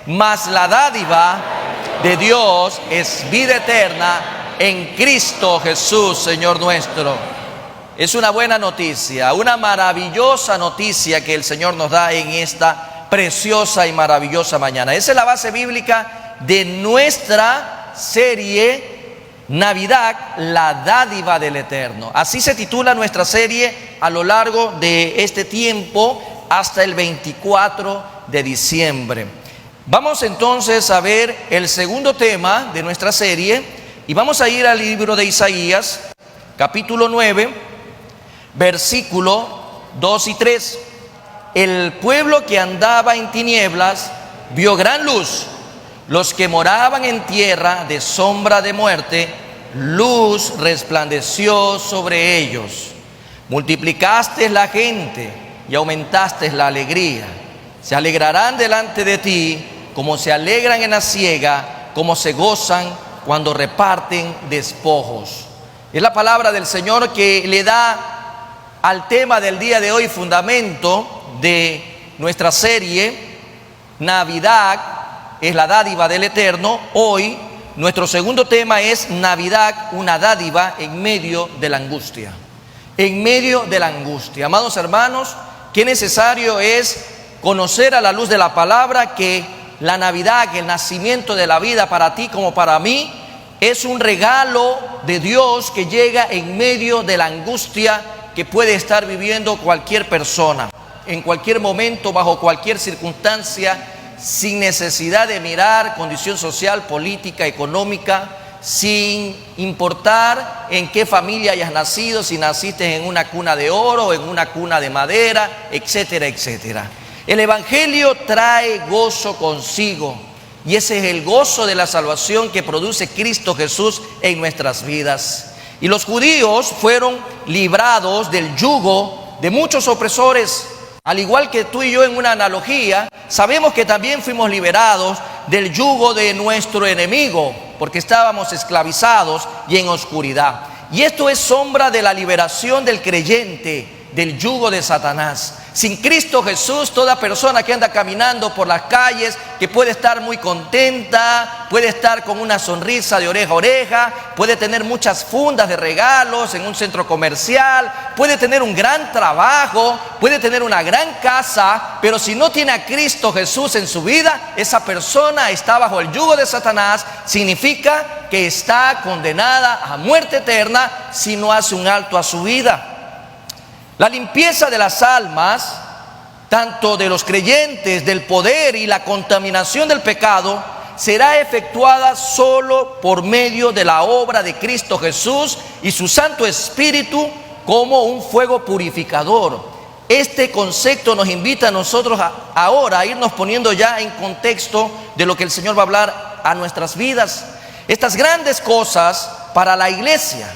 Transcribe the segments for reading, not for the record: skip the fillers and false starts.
Mas la dádiva de Dios es vida eterna en Cristo Jesús, Señor nuestro. Es una buena noticia, una maravillosa noticia que el Señor nos da en esta preciosa y maravillosa mañana. Esa es la base bíblica de nuestra serie Navidad, la dádiva del Eterno. Así se titula nuestra serie a lo largo de este tiempo hasta el 24 de diciembre. Vamos entonces a ver el segundo tema de nuestra serie y vamos a ir al libro de Isaías, capítulo 9, versículo 2 y 3. El pueblo que andaba en tinieblas vio gran luz. Los que moraban en tierra de sombra de muerte, luz resplandeció sobre ellos. Multiplicaste la gente y aumentaste la alegría. Se alegrarán delante de ti, como se alegran en la siega, como se gozan cuando reparten despojos. Es la palabra del Señor que le da al tema del día de hoy fundamento de nuestra serie. Navidad es la dádiva del Eterno. Hoy nuestro segundo tema es Navidad, una dádiva en medio de la angustia. En medio de la angustia. Amados hermanos, qué necesario es conocer a la luz de la palabra que la Navidad, que el nacimiento de la vida para ti como para mí, es un regalo de Dios que llega en medio de la angustia que puede estar viviendo cualquier persona, en cualquier momento, bajo cualquier circunstancia, sin necesidad de mirar condición social, política, económica, sin importar en qué familia hayas nacido, si naciste en una cuna de oro o en una cuna de madera, etcétera, etcétera. El Evangelio trae gozo consigo y ese es el gozo de la salvación que produce Cristo Jesús en nuestras vidas. Y los judíos fueron librados del yugo de muchos opresores, al igual que tú y yo en una analogía, sabemos que también fuimos liberados del yugo de nuestro enemigo, porque estábamos esclavizados y en oscuridad. Y esto es sombra de la liberación del creyente del yugo de Satanás. Sin Cristo Jesús, toda persona que anda caminando por las calles, que puede estar muy contenta, puede estar con una sonrisa de oreja a oreja, puede tener muchas fundas de regalos en un centro comercial, puede tener un gran trabajo, puede tener una gran casa, pero si no tiene a Cristo Jesús en su vida, esa persona está bajo el yugo de Satanás. Significa que está condenada a muerte eterna si no hace un alto a su vida. La limpieza de las almas, tanto de los creyentes, del poder y la contaminación del pecado, será efectuada solo por medio de la obra de Cristo Jesús y su Santo Espíritu como un fuego purificador. Este concepto nos invita a nosotros ahora a irnos poniendo ya en contexto de lo que el Señor va a hablar a nuestras vidas. Estas grandes cosas para la iglesia.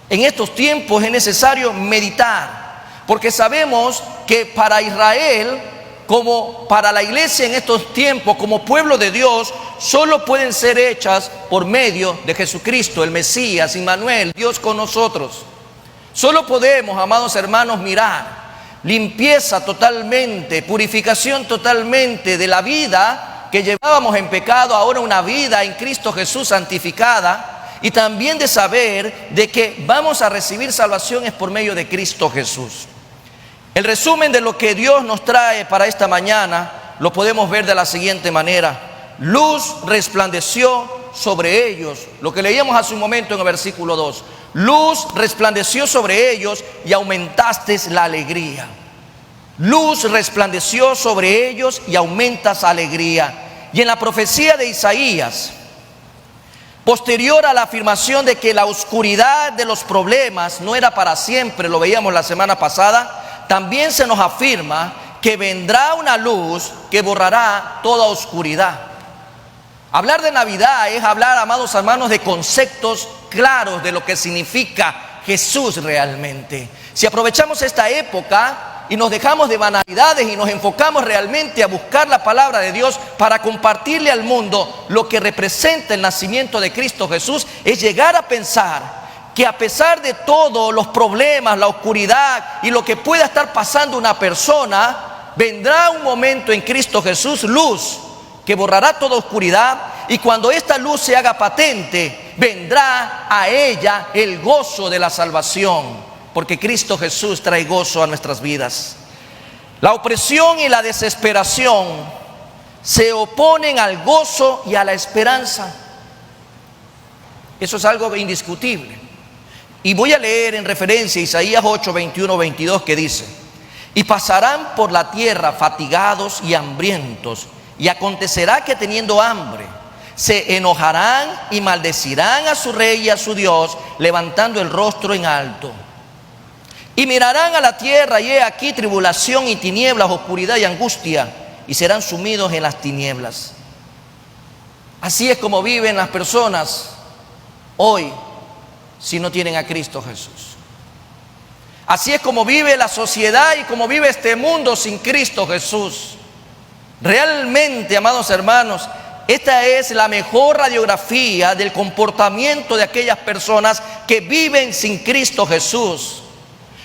En estos tiempos es necesario meditar, porque sabemos que para Israel, como para la iglesia en estos tiempos, como pueblo de Dios, solo pueden ser hechas por medio de Jesucristo, el Mesías, Immanuel, Dios con nosotros. Solo podemos, amados hermanos, mirar limpieza totalmente, purificación totalmente de la vida que llevábamos en pecado, ahora una vida en Cristo Jesús santificada. Y también de saber de que vamos a recibir salvaciones por medio de Cristo Jesús. El resumen de lo que Dios nos trae para esta mañana lo podemos ver de la siguiente manera. Luz resplandeció sobre ellos. Lo que leíamos hace un momento en el versículo 2. Luz resplandeció sobre ellos y aumentaste la alegría. Luz resplandeció sobre ellos y aumentas alegría. Y en la profecía de Isaías, posterior a la afirmación de que la oscuridad de los problemas no era para siempre, lo veíamos la semana pasada, también se nos afirma que vendrá una luz que borrará toda oscuridad. Hablar de Navidad es hablar, amados hermanos, de conceptos claros de lo que significa Jesús realmente. Si aprovechamos esta época y nos dejamos de banalidades y nos enfocamos realmente a buscar la palabra de Dios para compartirle al mundo lo que representa el nacimiento de Cristo Jesús, es llegar a pensar que a pesar de todos los problemas, la oscuridad y lo que pueda estar pasando una persona, vendrá un momento en Cristo Jesús, luz, que borrará toda oscuridad, y cuando esta luz se haga patente, vendrá a ella el gozo de la salvación, porque Cristo Jesús trae gozo a nuestras vidas. La opresión y la desesperación se oponen al gozo y a la esperanza. Eso es algo indiscutible. Y voy a leer en referencia a Isaías 8, 21, 22, que dice: y pasarán por la tierra fatigados y hambrientos, y acontecerá que teniendo hambre, se enojarán y maldecirán a su rey y a su Dios, levantando el rostro en alto. Y mirarán a la tierra, y he aquí tribulación y tinieblas, oscuridad y angustia, y serán sumidos en las tinieblas. Así es como viven las personas hoy, si no tienen a Cristo Jesús. Así es como vive la sociedad y como vive este mundo sin Cristo Jesús. Realmente, amados hermanos, esta es la mejor radiografía del comportamiento de aquellas personas que viven sin Cristo Jesús.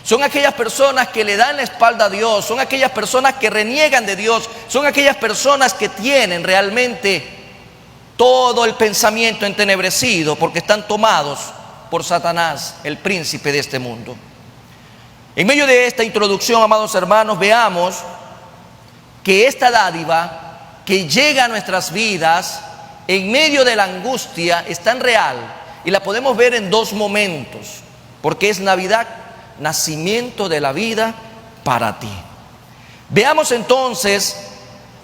Son aquellas personas que le dan la espalda a Dios, son aquellas personas que reniegan de Dios, son aquellas personas que tienen realmente todo el pensamiento entenebrecido porque están tomados por Satanás, el príncipe de este mundo. En medio de esta introducción, amados hermanos, veamos que esta dádiva que llega a nuestras vidas en medio de la angustia es tan real, y la podemos ver en dos momentos, porque es Navidad, nacimiento de la vida para ti. Veamos entonces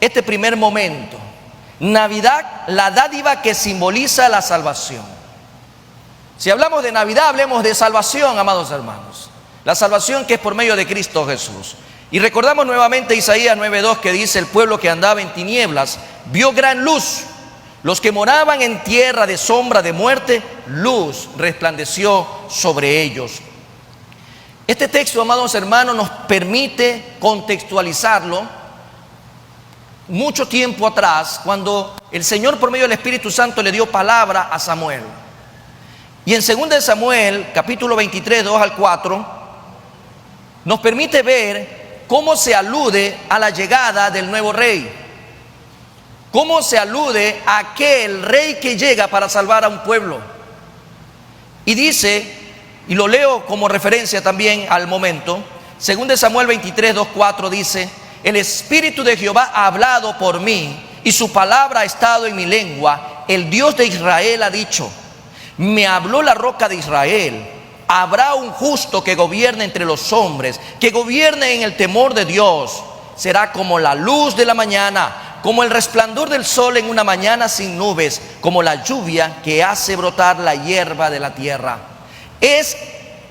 este primer momento. Navidad, la dádiva que simboliza la salvación. Si hablamos de Navidad, hablemos de salvación, amados hermanos. La salvación que es por medio de Cristo Jesús. Y recordamos nuevamente Isaías 9:2, que dice: el pueblo que andaba en tinieblas vio gran luz. Los que moraban en tierra de sombra de muerte, luz resplandeció sobre ellos. Este texto, amados hermanos, nos permite contextualizarlo mucho tiempo atrás, cuando el Señor por medio del Espíritu Santo le dio palabra a Samuel. Y en 2 de Samuel, capítulo 23, 2 al 4, nos permite ver cómo se alude a la llegada del nuevo rey. Cómo se alude a aquel rey que llega para salvar a un pueblo. Y dice, y lo leo como referencia también al momento, 2 de Samuel 23, 2, 4 dice: el Espíritu de Jehová ha hablado por mí, y su palabra ha estado en mi lengua. El Dios de Israel ha dicho: me habló la roca de Israel. Habrá un justo que gobierne entre los hombres, que gobierne en el temor de Dios. Será como la luz de la mañana, como el resplandor del sol en una mañana sin nubes, como la lluvia que hace brotar la hierba de la tierra. Es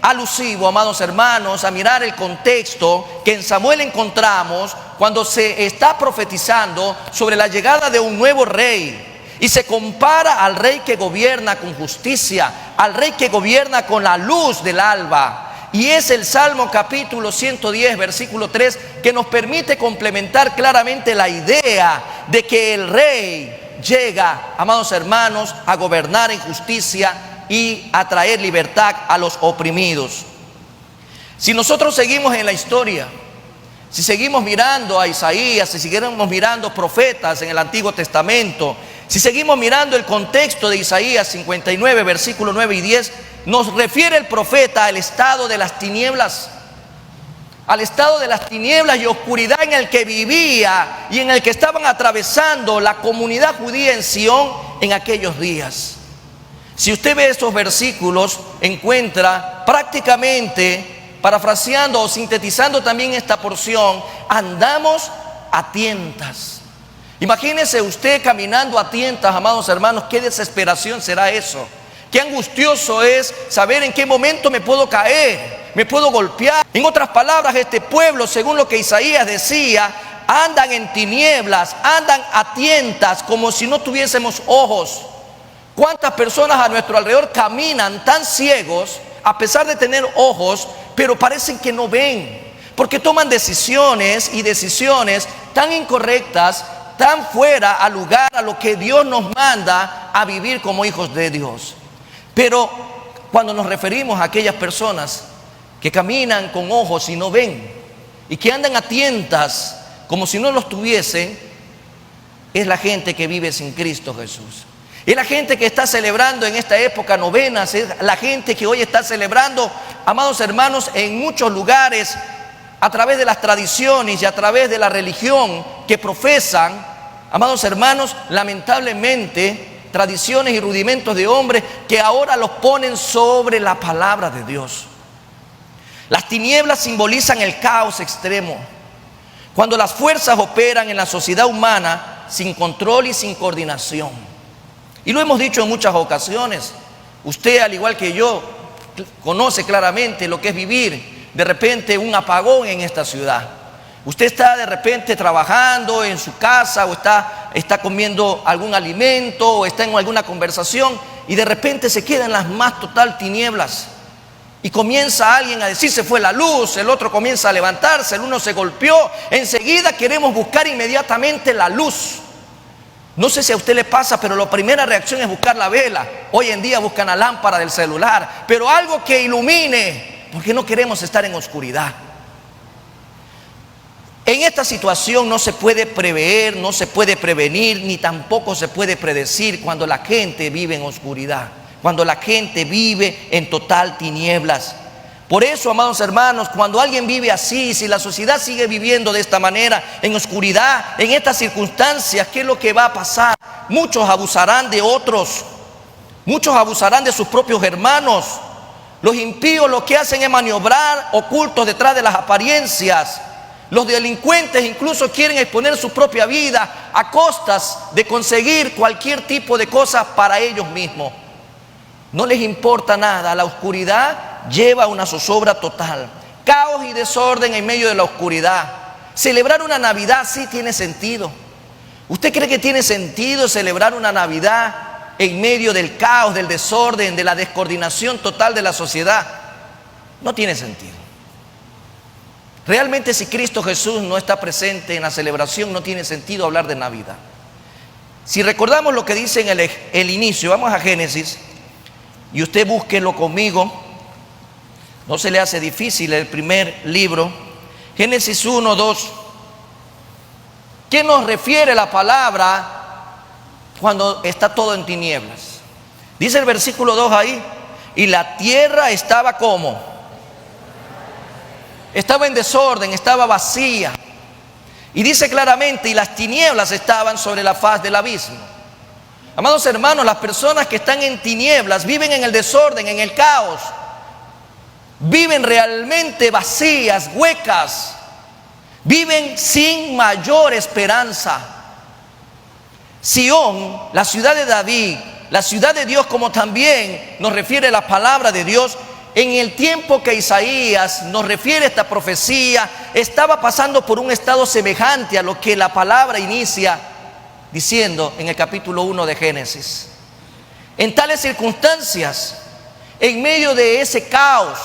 alusivo, amados hermanos, a mirar el contexto que en Samuel encontramos cuando se está profetizando sobre la llegada de un nuevo rey. Y se compara al rey que gobierna con justicia, al rey que gobierna con la luz del alba. Y es el Salmo capítulo 110, versículo 3, que nos permite complementar claramente la idea de que el rey llega, amados hermanos, a gobernar en justicia y a traer libertad a los oprimidos. Si nosotros seguimos en la historia, si seguimos mirando a Isaías, si seguimos mirando profetas en el Antiguo Testamento, si seguimos mirando el contexto de Isaías 59, versículos 9 y 10, nos refiere el profeta al estado de las tinieblas, al estado de las tinieblas y oscuridad en el que vivía y en el que estaban atravesando la comunidad judía en Sión en aquellos días. Si usted ve estos versículos, encuentra prácticamente, parafraseando o sintetizando también esta porción, andamos a tientas. Imagínese usted caminando a tientas, amados hermanos. Qué desesperación será eso. Qué angustioso es saber en qué momento me puedo caer, me puedo golpear. En otras palabras, este pueblo, según lo que Isaías decía, andan en tinieblas, andan a tientas, como si no tuviésemos ojos. ¿Cuántas personas a nuestro alrededor caminan tan ciegos, a pesar de tener ojos, pero parecen que no ven, porque toman decisiones tan incorrectas, tan fuera al lugar a lo que Dios nos manda a vivir como hijos de Dios. Pero cuando nos referimos a aquellas personas que caminan con ojos y no ven, y que andan a tientas como si no los tuviesen, es la gente que vive sin Cristo Jesús. Es la gente que está celebrando en esta época novenas, es la gente que hoy está celebrando, amados hermanos, en muchos lugares, a través de las tradiciones y a través de la religión que profesan, amados hermanos, lamentablemente, tradiciones y rudimentos de hombres que ahora los ponen sobre la palabra de Dios. Las tinieblas simbolizan el caos extremo, cuando las fuerzas operan en la sociedad humana sin control y sin coordinación. Y lo hemos dicho en muchas ocasiones. Usted, al igual que yo, conoce claramente lo que es vivir de repente un apagón en esta ciudad. Usted está de repente trabajando en su casa o está comiendo algún alimento o está en alguna conversación y de repente se queda en las más total tinieblas. Y comienza alguien a decir: se fue la luz, el otro comienza a levantarse, el uno se golpeó. Enseguida queremos buscar inmediatamente la luz. No sé si a usted le pasa, pero la primera reacción es buscar la vela. Hoy en día buscan la lámpara del celular, pero algo que ilumine, porque no queremos estar en oscuridad. En esta situación no se puede prever, no se puede prevenir, ni tampoco se puede predecir cuando la gente vive en oscuridad, cuando la gente vive en total tinieblas. Por eso, amados hermanos, cuando alguien vive así, si la sociedad sigue viviendo de esta manera, en oscuridad, en estas circunstancias, ¿qué es lo que va a pasar? Muchos abusarán de otros, muchos abusarán de sus propios hermanos. Los impíos lo que hacen es maniobrar ocultos detrás de las apariencias. Los delincuentes incluso quieren exponer su propia vida a costas de conseguir cualquier tipo de cosas para ellos mismos. No les importa nada. La oscuridad lleva a una zozobra total, caos y desorden en medio de la oscuridad. Celebrar una Navidad sí tiene sentido. ¿Usted cree que tiene sentido celebrar una Navidad en medio del caos, del desorden, de la descoordinación total de la sociedad? No tiene sentido. Realmente, si Cristo Jesús no está presente en la celebración, no tiene sentido hablar de Navidad. Si recordamos lo que dice en el inicio, vamos a Génesis, y usted búsquelo conmigo, no se le hace difícil el primer libro, Génesis 1, 2. ¿Qué nos refiere la palabra cuando está todo en tinieblas? Dice el versículo 2 ahí: y la tierra estaba ¿cómo? Estaba en desorden, estaba vacía. Y dice claramente: y las tinieblas estaban sobre la faz del abismo. Amados hermanos, las personas que están en tinieblas viven en el desorden, en el caos. Viven realmente vacías, huecas. Viven sin mayor esperanza. Sión, la ciudad de David, la ciudad de Dios, como también nos refiere la palabra de Dios, en el tiempo que Isaías nos refiere esta profecía, estaba pasando por un estado semejante a lo que la palabra inicia diciendo en el capítulo 1 de Génesis. En tales circunstancias, en medio de ese caos,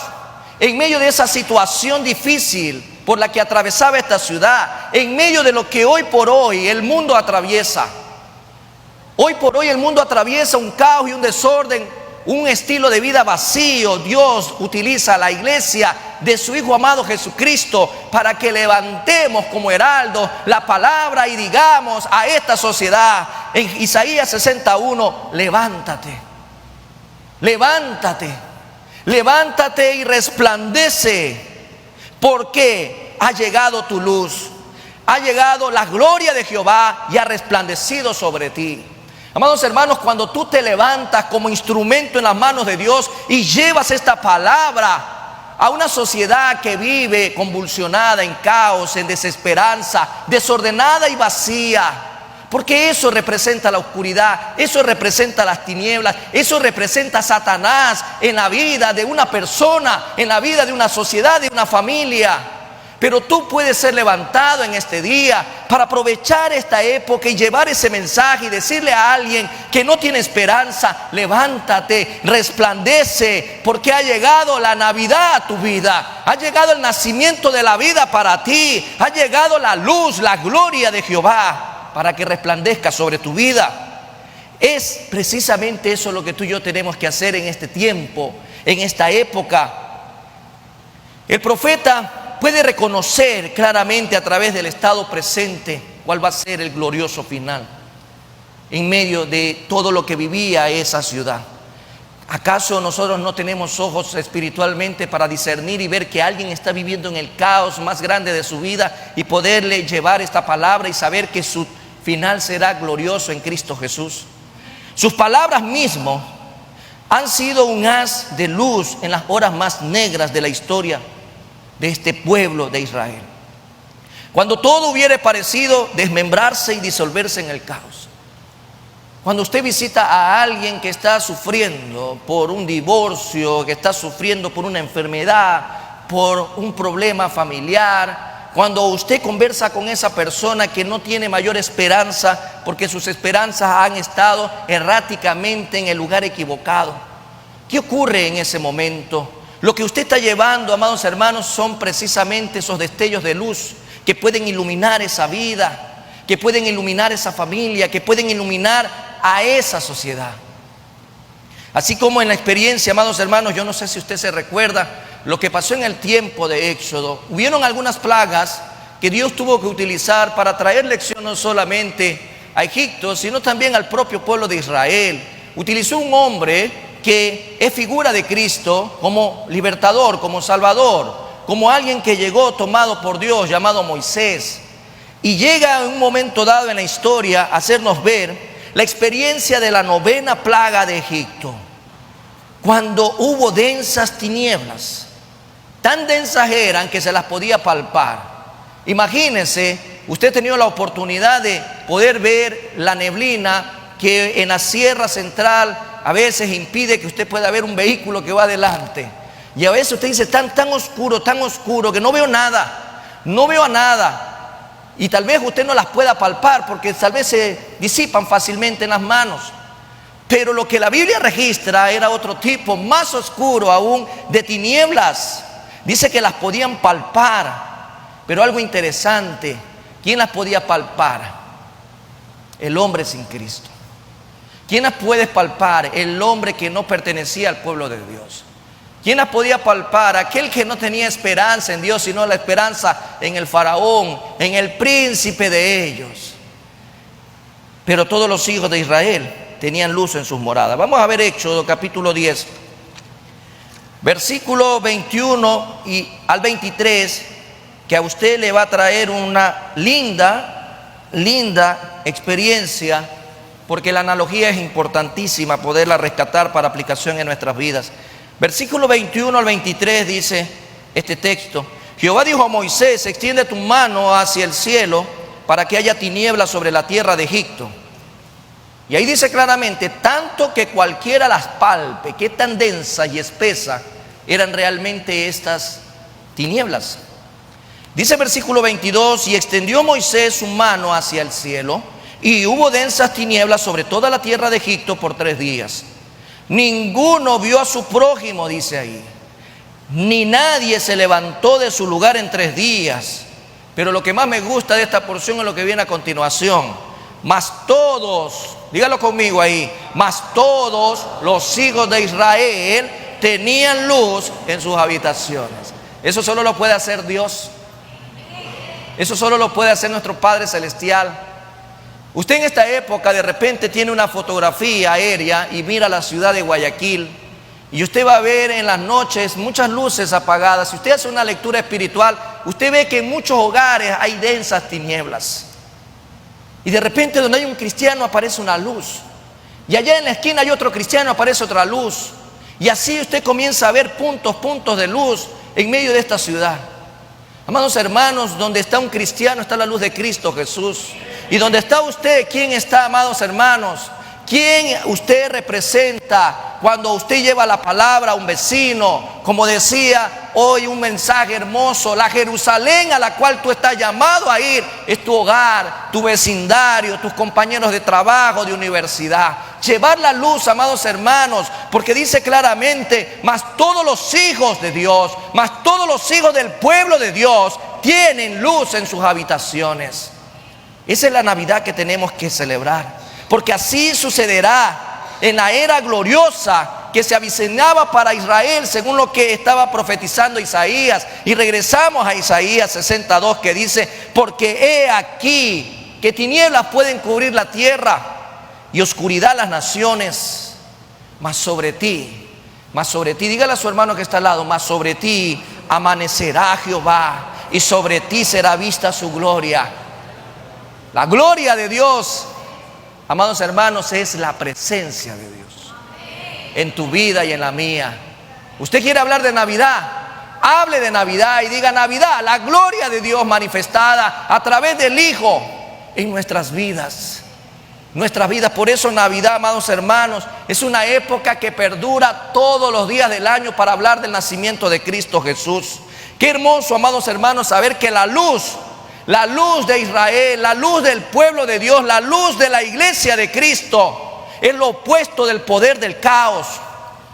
en medio de esa situación difícil por la que atravesaba esta ciudad, en medio de lo que hoy por hoy el mundo atraviesa. Hoy por hoy el mundo atraviesa un caos y un desorden, un estilo de vida vacío. Dios utiliza a la iglesia de su Hijo amado Jesucristo para que levantemos como heraldo la palabra y digamos a esta sociedad en Isaías 61: levántate, levántate, levántate y resplandece, porque ha llegado tu luz, ha llegado la gloria de Jehová y ha resplandecido sobre ti. Amados hermanos, cuando tú te levantas como instrumento en las manos de Dios y llevas esta palabra a una sociedad que vive convulsionada, en caos, en desesperanza, desordenada y vacía, porque eso representa la oscuridad, eso representa las tinieblas, eso representa a Satanás en la vida de una persona, en la vida de una sociedad, de una familia. Pero tú puedes ser levantado en este día para aprovechar esta época y llevar ese mensaje y decirle a alguien que no tiene esperanza: levántate, resplandece, porque ha llegado la Navidad a tu vida, ha llegado el nacimiento de la vida para ti, ha llegado la luz, la gloria de Jehová para que resplandezca sobre tu vida. Es precisamente eso lo que tú y yo tenemos que hacer en este tiempo, en esta época. El profeta puede reconocer claramente a través del estado presente cuál va a ser el glorioso final en medio de todo lo que vivía esa ciudad. ¿Acaso nosotros no tenemos ojos espiritualmente para discernir y ver que alguien está viviendo en el caos más grande de su vida y poderle llevar esta palabra y saber que su final será glorioso en Cristo Jesús? Sus palabras mismas han sido un haz de luz en las horas más negras de la historia de este pueblo de Israel, cuando todo hubiera parecido desmembrarse y disolverse en el caos. Cuando usted visita a alguien que está sufriendo por un divorcio, que está sufriendo por una enfermedad, por un problema familiar, cuando usted conversa con esa persona que no tiene mayor esperanza porque sus esperanzas han estado erráticamente en el lugar equivocado, ¿qué ocurre en ese momento? Lo que usted está llevando, amados hermanos, son precisamente esos destellos de luz que pueden iluminar esa vida, que pueden iluminar esa familia, que pueden iluminar a esa sociedad. Así como en la experiencia, amados hermanos, yo no sé si usted se recuerda lo que pasó en el tiempo de Éxodo. Hubieron algunas plagas que Dios tuvo que utilizar para traer lección no solamente a Egipto, sino también al propio pueblo de Israel. Utilizó un hombre que es figura de Cristo como libertador, como salvador, como alguien que llegó tomado por Dios, llamado Moisés. Y llega en un momento dado en la historia a hacernos ver la experiencia de la 9ª plaga de Egipto, cuando hubo densas tinieblas, tan densas eran que se las podía palpar. Imagínense, usted ha tenido la oportunidad de poder ver la neblina que en la Sierra Central a veces impide que usted pueda ver un vehículo que va adelante. Y a veces usted dice, tan oscuro que no veo nada, no veo a nada. Y tal vez usted no las pueda palpar porque tal vez se disipan fácilmente en las manos. Pero lo que la Biblia registra era otro tipo, más oscuro aún, de tinieblas. Dice que las podían palpar. Pero algo interesante, ¿quién las podía palpar? El hombre sin Cristo. ¿Quién las puede palpar? El hombre que no pertenecía al pueblo de Dios. ¿Quién las podía palpar? Aquel que no tenía esperanza en Dios, sino la esperanza en el faraón, en el príncipe de ellos. Pero todos los hijos de Israel tenían luz en sus moradas. Vamos a ver Éxodo capítulo 10, versículo 21 y al 23, que a usted le va a traer una linda experiencia, porque la analogía es importantísima poderla rescatar para aplicación en nuestras vidas. Versículo 21 al 23 dice este texto: Jehová dijo a Moisés, extiende tu mano hacia el cielo para que haya tinieblas sobre la tierra de Egipto. Y ahí dice claramente, tanto que cualquiera las palpe, qué tan densa y espesa eran realmente estas tinieblas. Dice versículo 22, y extendió Moisés su mano hacia el cielo, y hubo densas tinieblas sobre toda la tierra de Egipto por 3 días. Ninguno vio a su prójimo, dice ahí, ni nadie se levantó de su lugar en 3 días. Pero lo que más me gusta de esta porción es lo que viene a continuación. Mas todos, dígalo conmigo ahí, mas todos los hijos de Israel tenían luz en sus habitaciones. Eso solo lo puede hacer Dios. Eso solo lo puede hacer nuestro Padre Celestial. Usted en esta época de repente tiene una fotografía aérea y mira la ciudad de Guayaquil, y usted va a ver en las noches muchas luces apagadas. Si usted hace una lectura espiritual, usted ve que en muchos hogares hay densas tinieblas. Y de repente donde hay un cristiano aparece una luz. Y allá en la esquina hay otro cristiano, aparece otra luz. Y así usted comienza a ver puntos de luz en medio de esta ciudad. Amados hermanos, donde está un cristiano está la luz de Cristo Jesús. Y donde está usted, ¿quién está, amados hermanos? ¿Quién usted representa? cuando usted lleva la palabra a un vecino, como decía hoy un mensaje hermoso, la Jerusalén a la cual tú estás llamado a ir es tu hogar, tu vecindario, tus compañeros de trabajo, de universidad. Llevar la luz, amados hermanos, porque dice claramente, mas todos los hijos de Dios, mas todos los hijos del pueblo de Dios tienen luz en sus habitaciones. Esa es la Navidad que tenemos que celebrar, porque así sucederá en la era gloriosa que se avicinaba para Israel, según lo que estaba profetizando Isaías. Y regresamos a Isaías 62, que dice: porque he aquí que tinieblas pueden cubrir la tierra y oscuridad las naciones, mas sobre ti, dígale a su hermano que está al lado, mas sobre ti amanecerá Jehová y sobre ti será vista su gloria. La gloria de Dios, amados hermanos, es la presencia de Dios en tu vida y en la mía. Usted quiere hablar de Navidad, hable de Navidad y diga: Navidad, la gloria de Dios manifestada a través del Hijo en nuestras vidas. Por eso Navidad, amados hermanos, es una época que perdura todos los días del año para hablar del nacimiento de Cristo Jesús. Qué hermoso, amados hermanos, saber que la luz de Israel, la luz del pueblo de Dios, la luz de la iglesia de Cristo, es lo opuesto del poder del caos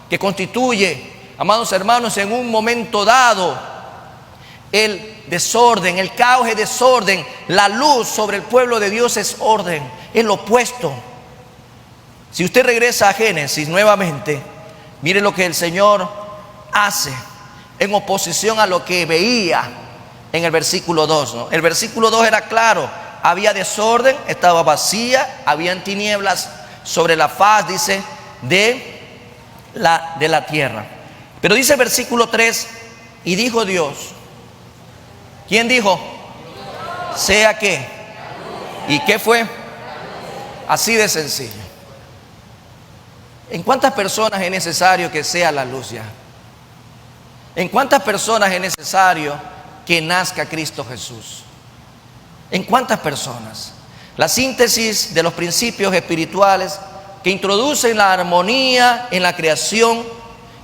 que constituye, amados hermanos, en un momento dado el desorden. El caos es desorden. La luz sobre el pueblo de Dios es orden, es lo opuesto. Si usted regresa a Génesis nuevamente, mire lo que el Señor hace en oposición a lo que veía en el versículo 2, ¿no? El versículo 2 era claro: había desorden, estaba vacía, habían tinieblas sobre la faz, dice, de la tierra. Pero dice el versículo 3: y dijo Dios. ¿Quién dijo? ¿Sea qué? ¿Y qué fue? Así de sencillo. ¿En cuántas personas es necesario que sea la luz ya? ¿En cuántas personas es necesario que nazca Cristo Jesús? ¿En cuántas personas? La síntesis de los principios espirituales que introducen la armonía en la creación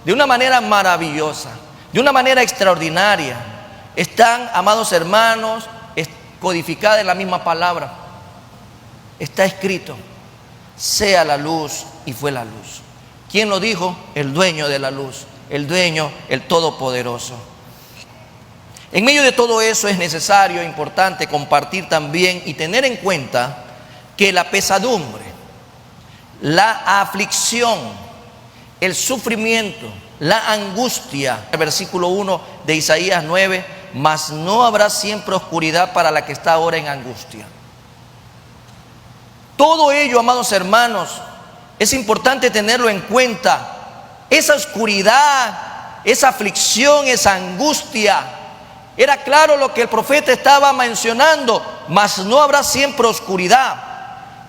de una manera maravillosa, de una manera extraordinaria, están, amados hermanos, codificadas en la misma palabra. Está escrito: sea la luz, y fue la luz. ¿Quién lo dijo? El dueño de la luz, el dueño, el todopoderoso. En medio de todo eso es necesario e importante compartir también y tener en cuenta que la pesadumbre, la aflicción, el sufrimiento, la angustia, el versículo 1 de Isaías 9: mas no habrá siempre oscuridad para la que está ahora en angustia. Todo ello, amados hermanos, es importante tenerlo en cuenta. Esa oscuridad, esa aflicción, esa angustia, era claro lo que el profeta estaba mencionando: mas no habrá siempre oscuridad.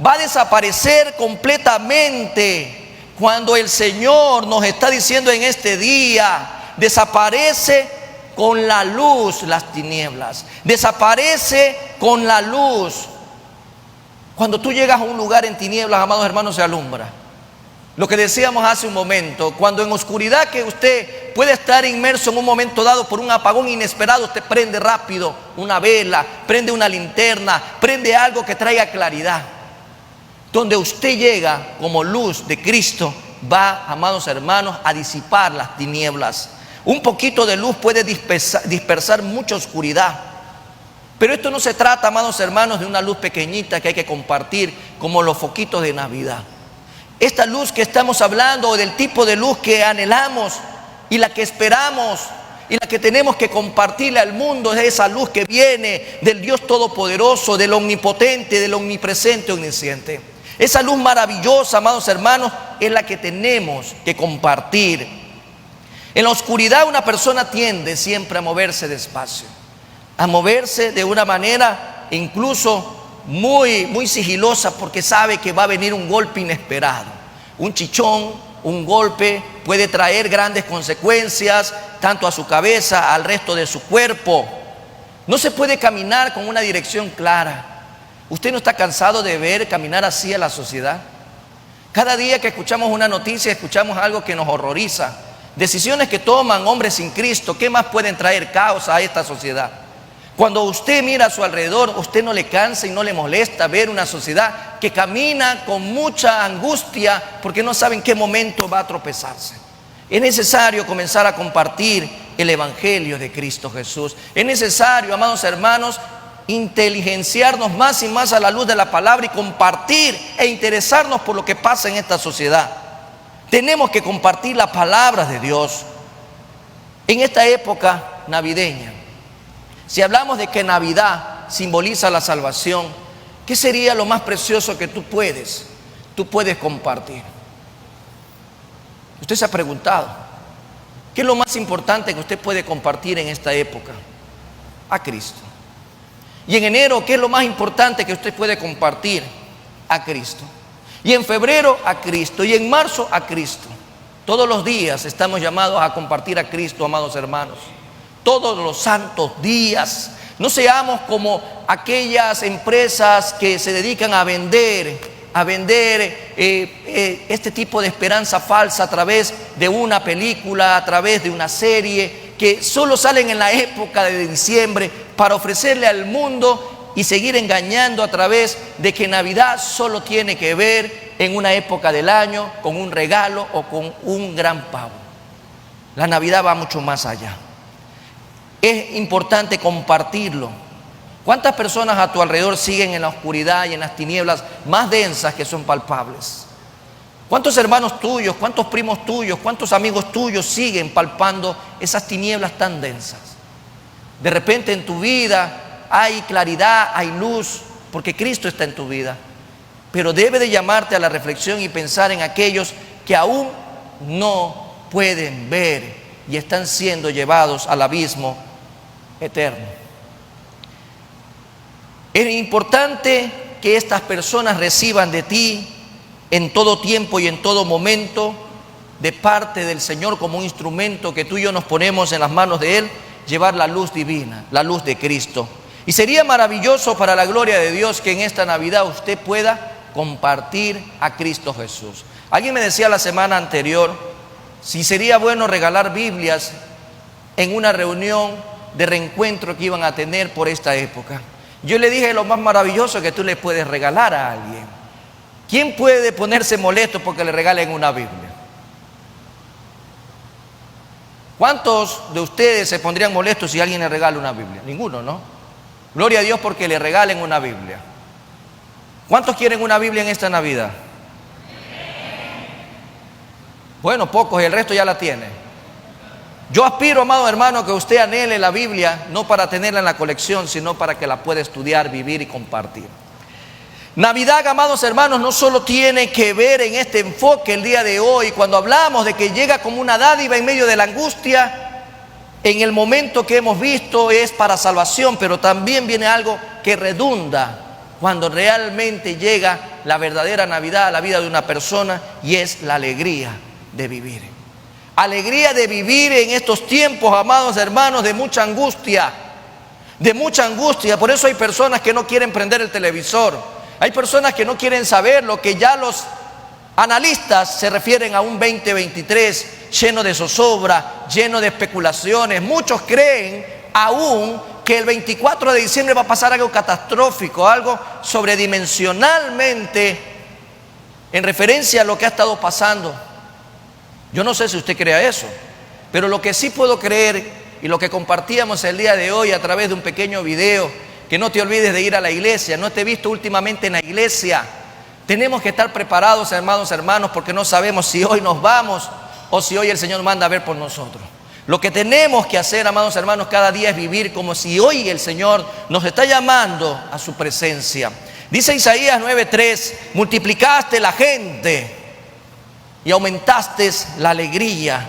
Va a desaparecer completamente cuando el Señor nos está diciendo en este día: desaparece con la luz las tinieblas, desaparece con la luz. Cuando tú llegas a un lugar en tinieblas, amados hermanos, se alumbra. Lo que decíamos hace un momento, cuando en oscuridad que usted puede estar inmerso en un momento dado por un apagón inesperado, usted prende rápido una vela, prende una linterna, prende algo que traiga claridad. Donde usted llega como luz de Cristo, va, amados hermanos, a disipar las tinieblas. Un poquito de luz puede dispersar mucha oscuridad. Pero esto no se trata, amados hermanos, de una luz pequeñita que hay que compartir como los foquitos de Navidad. Esta luz que estamos hablando, o del tipo de luz que anhelamos y la que esperamos y la que tenemos que compartirle al mundo, es esa luz que viene del Dios Todopoderoso, del Omnipotente, del Omnipresente, Omnisciente. Esa luz maravillosa, amados hermanos, es la que tenemos que compartir. En la oscuridad una persona tiende siempre a moverse despacio, a moverse de una manera incluso muy sigilosa, porque sabe que va a venir un golpe inesperado. Un chichón, un golpe puede traer grandes consecuencias, tanto a su cabeza, al resto de su cuerpo. No se puede caminar con una dirección clara. ¿Usted no está cansado de ver caminar así a la sociedad? Cada día que escuchamos una noticia, escuchamos algo que nos horroriza. Decisiones que toman hombres sin Cristo, ¿qué más pueden traer caos a esta sociedad? Cuando usted mira a su alrededor, usted no le cansa y no le molesta ver una sociedad que camina con mucha angustia porque no sabe en qué momento va a tropezarse. Es necesario comenzar a compartir el Evangelio de Cristo Jesús. Es necesario, amados hermanos, inteligenciarnos más y más a la luz de la palabra y compartir e interesarnos por lo que pasa en esta sociedad. Tenemos que compartir la palabra de Dios. En esta época navideña, si hablamos de que Navidad simboliza la salvación, ¿qué sería lo más precioso que tú puedes compartir? Usted se ha preguntado, ¿qué es lo más importante que usted puede compartir en esta época? A Cristo. Y en enero, ¿qué es lo más importante que usted puede compartir? A Cristo. Y en febrero, a Cristo. Y en marzo, a Cristo. Todos los días estamos llamados a compartir a Cristo, amados hermanos. Todos los santos días. No seamos como aquellas empresas que se dedican a vender este tipo de esperanza falsa a través de una película, a través de una serie, que solo salen en la época de diciembre para ofrecerle al mundo y seguir engañando a través de que Navidad solo tiene que ver en una época del año con un regalo o con un gran pavo. La Navidad va mucho más allá. Es importante compartirlo. ¿Cuántas personas a tu alrededor siguen en la oscuridad y en las tinieblas más densas que son palpables? ¿Cuántos hermanos tuyos, cuántos primos tuyos, cuántos amigos tuyos siguen palpando esas tinieblas tan densas? De repente en tu vida hay claridad, hay luz, porque Cristo está en tu vida. Pero debe de llamarte a la reflexión y pensar en aquellos que aún no pueden ver y están siendo llevados al abismo eterno. Es importante que estas personas reciban de ti en todo tiempo y en todo momento, de parte del Señor, como un instrumento que tú y yo nos ponemos en las manos de Él, llevar la luz divina, la luz de Cristo. Y sería maravilloso para la gloria de Dios que en esta Navidad usted pueda compartir a Cristo Jesús. Alguien me decía la semana anterior si sería bueno regalar Biblias en una reunión de reencuentro que iban a tener por esta época. Yo le dije lo más maravilloso que tú le puedes regalar a alguien. ¿Quién puede ponerse molesto porque le regalen una Biblia? ¿Cuántos de ustedes se pondrían molestos si alguien le regala una Biblia? Ninguno, ¿no? Gloria a Dios porque le regalen una Biblia. ¿Cuántos quieren una Biblia en esta Navidad? Bueno, pocos, y el resto ya la tiene. Yo aspiro, amado hermano, que usted anhele la Biblia, no para tenerla en la colección, sino para que la pueda estudiar, vivir y compartir. Navidad, amados hermanos, no solo tiene que ver en este enfoque el día de hoy, cuando hablamos de que llega como una dádiva en medio de la angustia, en el momento que hemos visto es para salvación, pero también viene algo que redunda cuando realmente llega la verdadera Navidad a la vida de una persona, y es la alegría de vivir. Alegría de vivir en estos tiempos, amados hermanos, de mucha angustia. De mucha angustia. Por eso hay personas que no quieren prender el televisor. Hay personas que no quieren saber lo que ya los analistas se refieren a un 2023 lleno de zozobra, lleno de especulaciones. Muchos creen aún que el 24 de diciembre va a pasar algo catastrófico, algo sobredimensionalmente en referencia a lo que ha estado pasando. Yo no sé si usted crea eso, pero lo que sí puedo creer, y lo que compartíamos el día de hoy a través de un pequeño video, que no te olvides de ir a la iglesia. No te he visto últimamente en la iglesia. Tenemos que estar preparados, hermanos, porque no sabemos si hoy nos vamos o si hoy el Señor manda a ver por nosotros. Lo que tenemos que hacer, amados hermanos, cada día es vivir como si hoy el Señor nos está llamando a su presencia. Dice Isaías 9:3, multiplicaste la gente y aumentaste la alegría.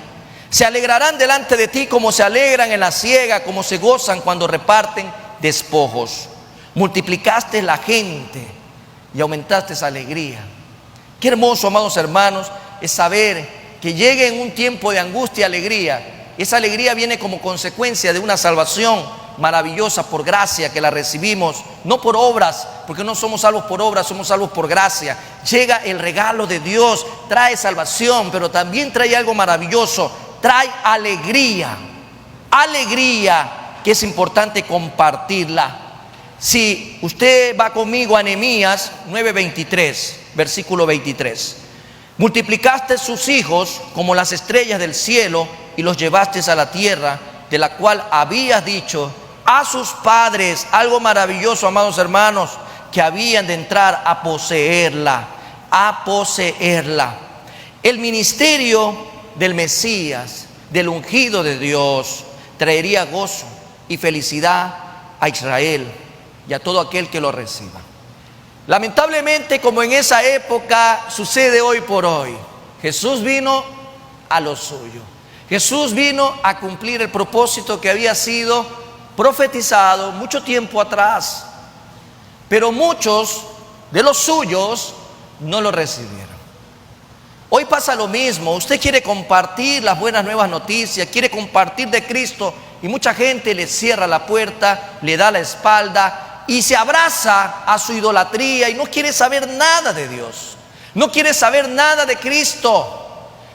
Se alegrarán delante de ti como se alegran en la siega, como se gozan cuando reparten despojos. Multiplicaste la gente y aumentaste esa alegría. Qué hermoso, amados hermanos, es saber que llegue en un tiempo de angustia y alegría. Esa alegría viene como consecuencia de una salvación maravillosa por gracia que la recibimos, no por obras, porque no somos salvos por obras, somos salvos por gracia. Llega el regalo de Dios, trae salvación, pero también trae algo maravilloso, trae alegría. Alegría que es importante compartirla. Si usted va conmigo a Nehemías 9:23, versículo 23. Multiplicaste sus hijos como las estrellas del cielo y los llevaste a la tierra de la cual habías dicho a sus padres, algo maravilloso, amados hermanos, que habían de entrar a poseerla, a poseerla. El ministerio del Mesías, del ungido de Dios, traería gozo y felicidad a Israel y a todo aquel que lo reciba. Lamentablemente, como en esa época sucede hoy por hoy, Jesús vino a lo suyo. Jesús vino a cumplir el propósito que había sido profetizado mucho tiempo atrás, pero muchos de los suyos no lo recibieron. Hoy pasa lo mismo. Usted quiere compartir las buenas nuevas noticias, quiere compartir de Cristo, y mucha gente le cierra la puerta, le da la espalda y se abraza a su idolatría y no quiere saber nada de Dios, no quiere saber nada de Cristo.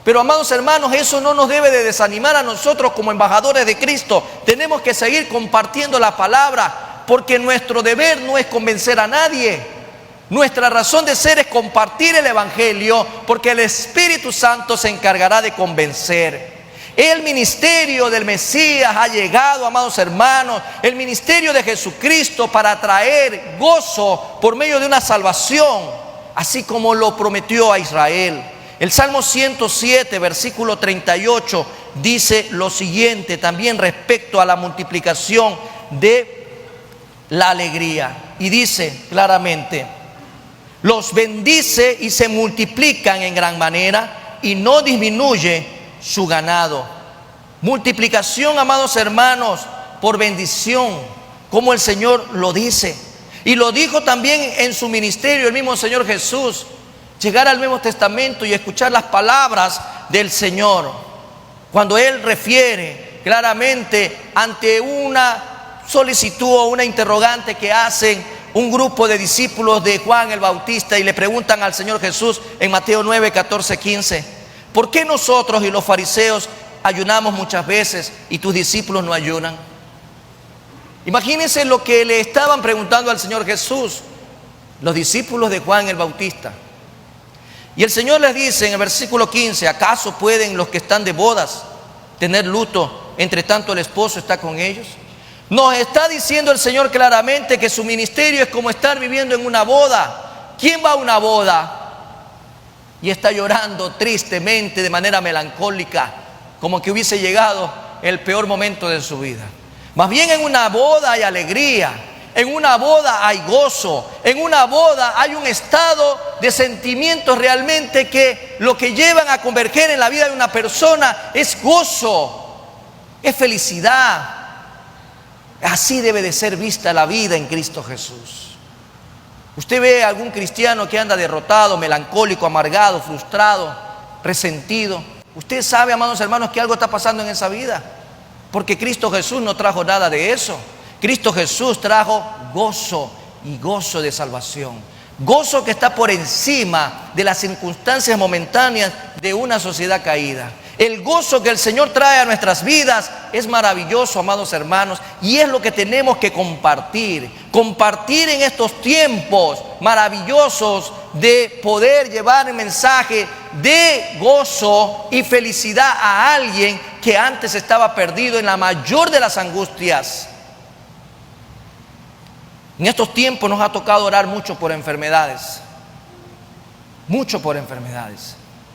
Pero, amados hermanos, eso no nos debe de desanimar a nosotros como embajadores de Cristo. Tenemos que seguir compartiendo la palabra, porque nuestro deber no es convencer a nadie. Nuestra razón de ser es compartir el Evangelio, porque el Espíritu Santo se encargará de convencer. El ministerio del Mesías ha llegado, amados hermanos, el ministerio de Jesucristo, para traer gozo por medio de una salvación, así como lo prometió a Israel. El Salmo 107, versículo 38, dice lo siguiente también respecto a la multiplicación de la alegría. Y dice claramente: los bendice y se multiplican en gran manera y no disminuye su ganado. Multiplicación, amados hermanos, por bendición, como el Señor lo dice. Y lo dijo también en su ministerio el mismo Señor Jesús. Llegar al Nuevo Testamento y escuchar las palabras del Señor, cuando Él refiere claramente ante una solicitud o una interrogante que hacen un grupo de discípulos de Juan el Bautista y le preguntan al Señor Jesús en Mateo 9, 14, 15: ¿por qué nosotros y los fariseos ayunamos muchas veces y tus discípulos no ayunan? Imagínense lo que le estaban preguntando al Señor Jesús los discípulos de Juan el Bautista. Y el Señor les dice en el versículo 15: ¿acaso pueden los que están de bodas tener luto entre tanto el esposo está con ellos? Nos está diciendo el Señor claramente que su ministerio es como estar viviendo en una boda. ¿Quién va a una boda y está llorando tristemente, de manera melancólica, como que hubiese llegado el peor momento de su vida? Más bien, en una boda hay alegría, en una boda hay gozo, en una boda hay un estado de sentimientos realmente que lo que llevan a converger en la vida de una persona es gozo, es felicidad. Así debe de ser vista la vida en Cristo Jesús. Usted ve a algún cristiano que anda derrotado, melancólico, amargado, frustrado, resentido. Usted sabe, amados hermanos, que algo está pasando en esa vida, porque Cristo Jesús no trajo nada de eso. Cristo Jesús trajo gozo, y gozo de salvación. Gozo que está por encima de las circunstancias momentáneas de una sociedad caída. El gozo que el Señor trae a nuestras vidas es maravilloso, amados hermanos, y es lo que tenemos que compartir. Compartir en estos tiempos maravillosos de poder llevar el mensaje de gozo y felicidad a alguien que antes estaba perdido en la mayor de las angustias. En estos tiempos nos ha tocado orar mucho por enfermedades,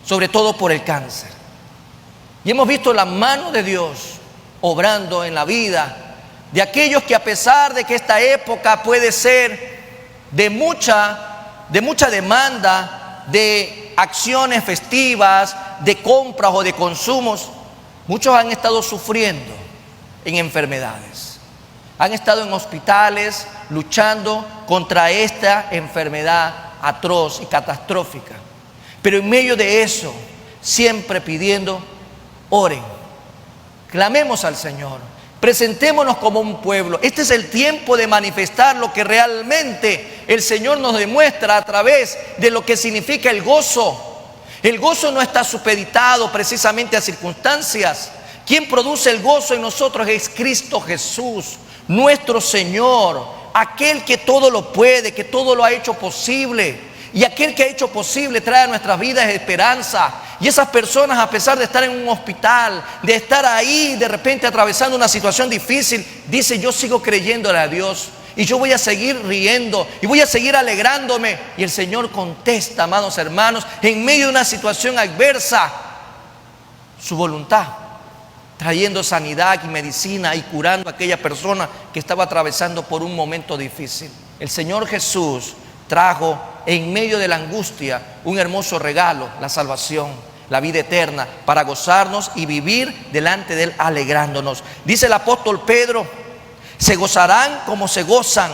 sobre todo por el cáncer. Y hemos visto la mano de Dios obrando en la vida de aquellos que, a pesar de que esta época puede ser de mucha demanda de acciones festivas, de compras o de consumos, muchos han estado sufriendo en enfermedades. Han estado en hospitales luchando contra esta enfermedad atroz y catastrófica. Pero en medio de eso, siempre pidiendo: oren, clamemos al Señor, Presentémonos como un pueblo. Este es el tiempo de manifestar lo que realmente el Señor nos demuestra a través de lo que significa el gozo. El gozo no está supeditado precisamente a circunstancias. Quien produce el gozo en nosotros es Cristo Jesús, nuestro Señor, aquel que todo lo puede, que todo lo ha hecho posible. Y aquel que ha hecho posible trae a nuestras vidas esperanza. Y esas personas, a pesar de estar en un hospital, de estar ahí de repente atravesando una situación difícil, dice: yo sigo creyéndole a Dios y yo voy a seguir riendo y voy a seguir alegrándome. Y el Señor contesta, amados hermanos, en medio de una situación adversa, su voluntad, trayendo sanidad y medicina y curando a aquella persona que estaba atravesando por un momento difícil. El Señor Jesús trajo en medio de la angustia un hermoso regalo: la salvación, la vida eterna, para gozarnos y vivir delante de Él alegrándonos. Dice el apóstol Pedro: se gozarán como se gozan,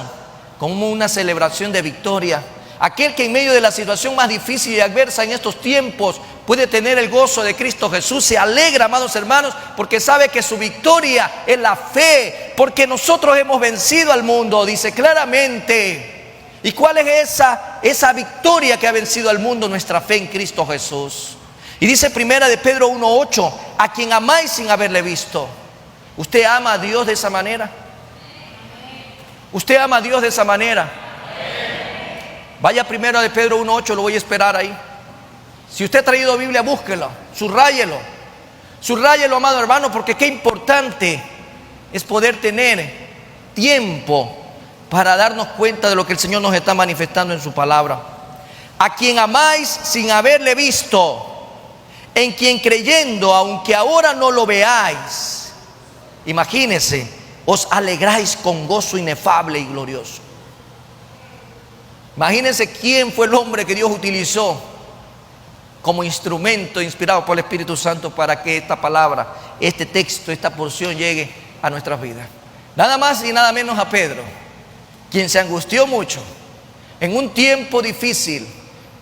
como una celebración de victoria. Aquel que en medio de la situación más difícil y adversa en estos tiempos puede tener el gozo de Cristo Jesús, se alegra, amados hermanos, porque sabe que su victoria es la fe, porque nosotros hemos vencido al mundo, dice claramente. ¿Y cuál es esa victoria que ha vencido al mundo? Nuestra fe en Cristo Jesús. Y dice primera de Pedro 1:8: a quien amáis sin haberle visto. ¿Usted ama a Dios de esa manera? ¿Usted ama a Dios de esa manera? Vaya primera de Pedro 1:8, lo voy a esperar ahí. Si usted ha traído Biblia, búsquelo, subrayelo. Subrayelo, amado hermano, porque qué importante es poder tener tiempo para darnos cuenta de lo que el Señor nos está manifestando en su palabra. A quien amáis sin haberle visto, en quien creyendo, aunque ahora no lo veáis, imagínense, os alegráis con gozo inefable y glorioso. Imagínense quién fue el hombre que Dios utilizó como instrumento inspirado por el Espíritu Santo para que esta palabra, este texto, esta porción llegue a nuestras vidas. Nada más y nada menos a Pedro, quien se angustió mucho en un tiempo difícil,